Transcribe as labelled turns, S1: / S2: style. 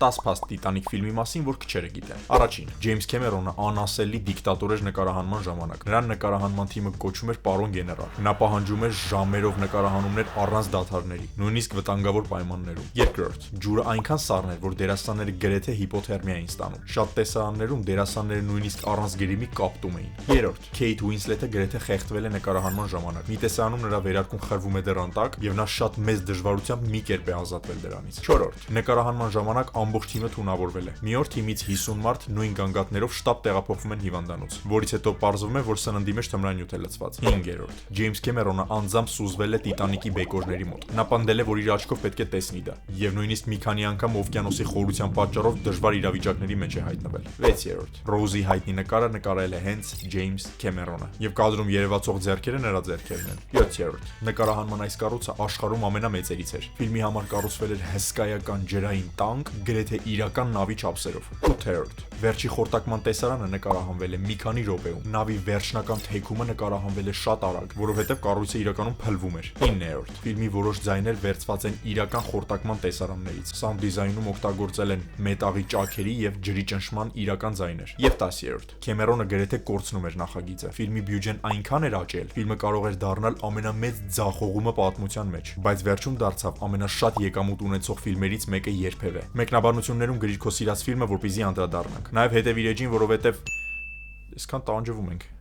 S1: 10 փաստ Տիտանիկ ֆիլմի մասին, որ քչերը գիտեն։ Առաջին, Ջեյմս Քեմերոնը անասելի դիկտատոր էր նկարահանման ժամանակ։ Նրան նկարահանման թիմը կոչում էր պարոն գեներալ։ Նա պահանջում էր ժամերով նկարահանումներ առանց դադարների, նույնիսկ վտանգավոր պայմաններում։ Երկրորդ, ջուրը այնքան սառն էր, որ դերասանները գրեթե հիպոթերմիա էին ստանում։ Շատ տեսարաններում դերասանները նույնիսկ առանց գրիմի կապտում էին։ Երրորդ, Քեյթ Ուինսլեթը գրեթե խեղդվել է նկարահանման ժամանակ։ Մի տեսարանում նրա վերարկուն խրվում է դեռ անտակ, եւ նա շատ մեծ դժվարությամբ մի կերպ է ազատվել դրանից։ Չորրորդ, նկարահանման ժամանակ ամբողջ թիմը թունավորվել է։ Մի օր թիմից 50 մարդ նույն գանգատներով շտապ տեղափոխվում են հիվանդանոց, որից հետո պարզվում է, որ սննդի մեջ թմրանյութ է լցված։ 5-րդ, Ջեյմս Քեմերոնը անձամբ սուզվել է Տիտանիկի բեկորների մոտ։ Նա պնդել է, որ իր աչքով պետք է տեսնի դա, եւ նույնիսկ մի քանի անգամ օվկիանոսի խորության պատճառով դժվար իրավիճակների մեջ է հայտնվել։ 6-րդ, Ռոուզի հայտնի նկարը նկարել է հենց Ջեյմս Քեմերոնը, եւ կադրում երևացող ձեռքերը նրա ձեռքերն են։ 7-րդ, նկարահանման այս կառույցը աշխարհում ամենամեծերից էր։ Ֆիլմի համար կառուցվել էր հսկայական ջրային տանկ, գրեթե իրական նավի չափսերով։ 8-րդ, վերջի խորտակման տեսարանը նկարահանվել է մի քանի րոպեում։ Նավի վերջնական թեքումը նկարահանվել է շատ արագ, որովհետև կառույցը իրականում փլվում էր։ 9-րդ, ֆիլմի որոշ ձայներ վերցված են իրական խորտակման տեսարաններից։ Սաունդ դիզայնում օգտագործել են մետաղի ճաքերի եւ ջրի ճնշման իրական ձայներ։ Եվ 10-րդ, Քեմերոնը գրեթե կորցնում էր նախագիծը։ Ֆիլմի բյուջեն այնքան էր աճել, ֆիլմը կարող էր դառնալ ամենամեծ ձախողումը պատմության մեջ, բայց վերջում դարձավ ամենաշատ եկամուտ ունեցող ֆիլմերից մեկը երբևէ։ Մեկնաբանություններում գրիր քո սիրած ֆիլմը, որպեսզի անդրադառնանք։ Նաև հետևիր էջին, որովհետև այսքան տանջվում ենք։